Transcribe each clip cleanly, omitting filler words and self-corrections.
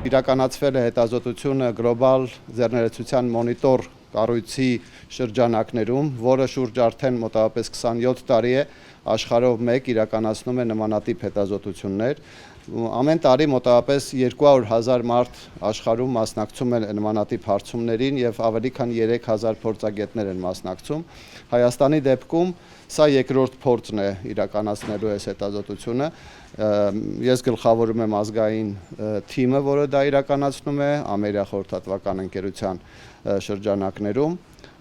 իրականացվել է հետազոտությունը գլոբալ ձեռներեցության մոնիտոր կառույցի շրջանակներում, որը շուրջ արդեն մոտավորապես 27 տարի է աշխարհով մեկ իրականացնում է նմանատիպ հետազոտություններ։ Ամեն տարի մոտավորապես 200,000 մարդ աշխարհում մասնակցում է նմանատիպ հարցումներին եւ ավելի քան 3000 փորձագետներ են մասնակցում։ Հայաստանի դեպքում սա երկրորդ փորձն է իրականացնելու այս հետազոտությունը։ Ես գլխավորում եմ ազգային թիմը, որը դա իրականացնում է Ամերիկա խորհրդատվական ընկերության շրջանակներում։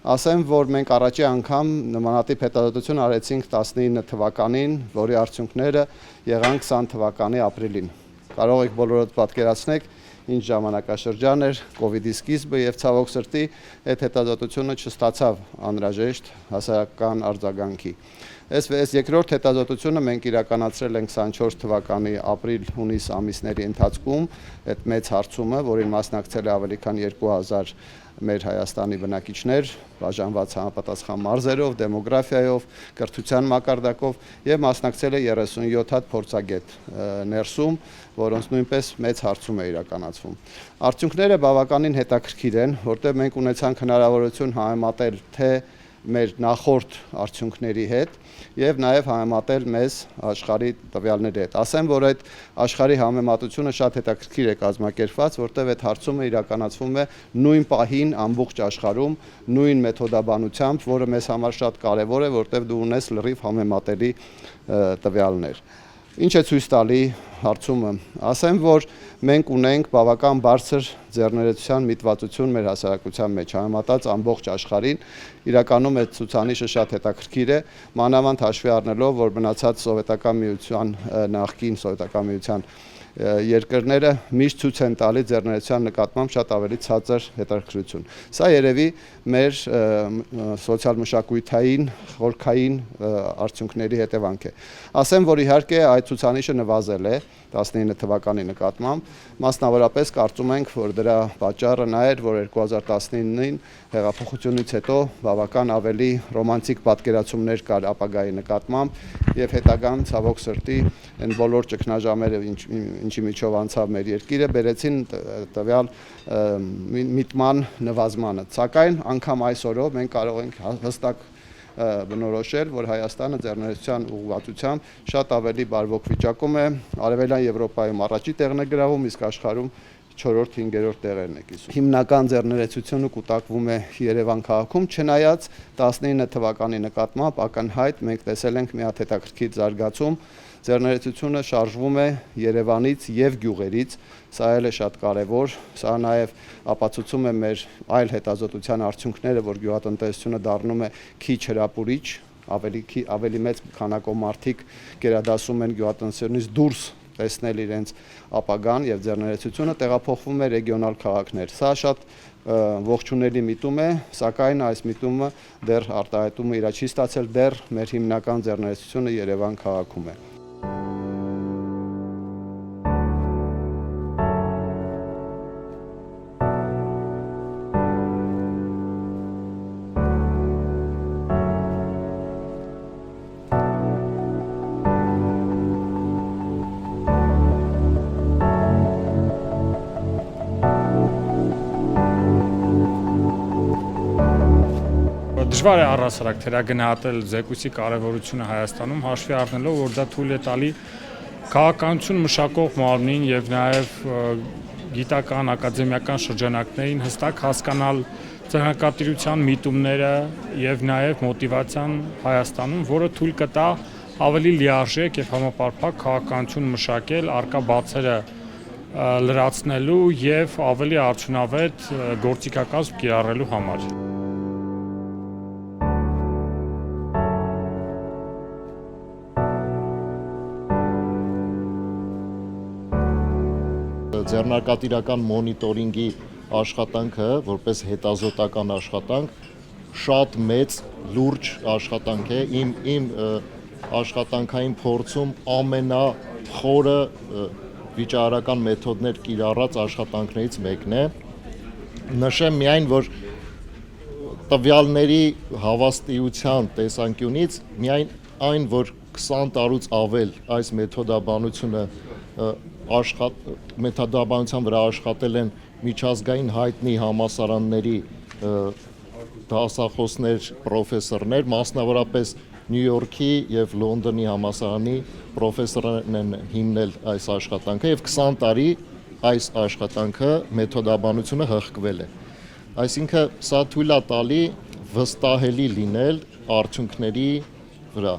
Ասեմ, որ մենք առաջի անգամ նմանատիպ հետազոտություն արեցինք 19 թվականին, որի արդյունքները եղան 20 թվականի ապրիլին։ Կարող եք բոլորդ պատկերացնել, ինչ ժամանակաշրջան էր, կովիդի սկիզբը եւ ցավոք սրտի այդ հետազոտությունը չստացավ անհրաժեշտ հասարակական արձագանքի։ Այս երկրորդ հետազոտությունը մենք իրականացրել ենք 24 թվականի ապրիլ-հունիս ամիսների ընթացքում, այդ մեծ հարցումը, որին մասնակցել է ավելի քան 2000 մեր Հայաստանի բնակիչներ, բաժանված համապատասխան մարզերով, դեմոգրաֆիայով, կրթության մակարդակով եւ մասնակցել է 37 հատ փորձագետ ներսում, որոնց նույնպես մեծ հարցում է իրականացվում։ Արդյունքները բավականին հետաքրքիր են, որտեղ մենք ունեցանք հնարավորություն համեմատել թե մեր նախորդ արդյունքների հետ եւ նաեւ համեմատել մեզ աշխարհի տվյալների հետ։ Ասեմ, որ այդ աշխարհի համեմատությունը շատ հետաքրքիր է կազմակերպված, որտեղ այդ հարցումը իրականացվում է նույն պահին ամբողջ աշխարհում, նույն մեթոդաբանությամբ, որը մեզ համար շատ կարեւոր է, որտեղ դու ունես լրիվ համեմատելի տվյալներ։ Ինչ է ցույց տալի հարցումը։ Ասեմ, որ մենք ունենք բավական բարձր ձեռներեցության միտվածություն մեր հասարակության մեջ, համեմատած ամբողջ աշխարհին, իրականում այդ ցուցանիշը շատ հետաքրքիր է, մանավանդ հաշվի առնելով, որ մնացած Սովետական միության, նախկին Սովետական միության երկրները միշտ ցույց են տալի ձեռներեցության նկատմամբ շատ ավելի ցածր հետաքրքրություն։ Սա երևի մեր սոցիալ-մշակութային, խորքային արդյունքների հետևանք է։ Ասեմ, որ իհարկե այդ ցուցանիշը նվազել է 19 թվականի նկատմամբ, մասնավորապես կարծում ենք, որ դրա պատճառը նա էր, որ 2019-ին հեղափոխությունից հետո բավական ավելի ռոմանտիկ պատկերացումներ կար ապագայի նկատմամբ եւ հետագան ցավոք սրտի այն բոլոր ճգնաժամերը, ինչի միջով անցավ մեր երկիրը, բերեցին տվյալ միտման նվազմանը։ Սակայն անգամ այսօրով մենք կարող ենք հստակ բնորոշել, որ Հայաստանը ձեռներեցության ուղղվածությամբ շատ ավելի բարվոք վիճակում է, Արևելյան Եվրոպայում առաջի տեղն է գրավում, իսկ աշխարհում 4-5-րդ տեղերն է կիսում։ Հիմնական ձեռներեցությունը կուտակվում է Երևան քաղաքում, չնայած 19 թվականի նկատմամբ ակնհայտ մենք տեսել ենք մի հատ հետաքրքիր զարգացում, ձեռներեցությունը շարժվում է Երևանից եւ գյուղերից, սա էլ է շատ կարեւոր, սա նաեւ ապացուցում է մեր այլ հետազոտության արդյունքները, որ գյուղատնտեսությունը դառնում է քիչ հրապուրիչ, ավելի մեծ քանակով մարդիկ գերադասում են գյուղատնտեսությունից դուրս տեսնել իրենց ապագան եւ ձեռներեցությունը տեղափոխվում է ռեգիոնալ քաղաքներ։ Սա շատ ողջունելի միտում է, սակայն այս միտումը դեռ արտահայտումը իր չի ստացել, դեռ մեր հիմնական ձեռներեցությունը Երևան քաղաքում է։ Դժվար է առհասարակ թերագնահատել զեկույցի կարևորությունը Հայաստանում, հաշվի առնելով, որ դա թույլ է տալի քաղաքականություն մշակող մարմնին եւ նաեւ գիտական, ակադեմիական շրջանակներին հստակ հասկանալ ձեռնարկատիրության միտումները եւ նաեւ մոտիվացիան Հայաստանում, որը թույլ կտա ավելի լիարժեք եւ համապարփակ քաղաքականություն մշակել, առկա բացերը լրացնելու եւ ավելի արդյունավետ գործիքակազմ կիրառելու համար։ Ձեռնարկատիրական մոնիտորինգի աշխատանքը, որպես հետազոտական աշխատանք, շատ մեծ լուրջ աշխատանք է, իմ աշխատանքային փորձում ամենախորը վիճահարական մեթոդներ կիրառած աշխատանքներից մեկն է։ Նշեմ միայն, որ տվյալների հավաստիության տեսանկյունից միայն այն, որ 20 տարուց ավել այս մեթոդաբանությունը մեթոդաբանության վրա աշխատել են միջազգային հայտնի համալսարանների դասախոսներ, պրոֆեսորներ, մասնավորապես Նյու Յորքի եւ Լոնդոնի համալսարանի պրոֆեսորներն են հիմնել այս աշխատանքը եւ 20 տարի այս աշխատանքը մեթոդաբանությունը հղկվել է։ Այսինքն սա թույլ է տալի վստահելի լինել արդյունքների վրա։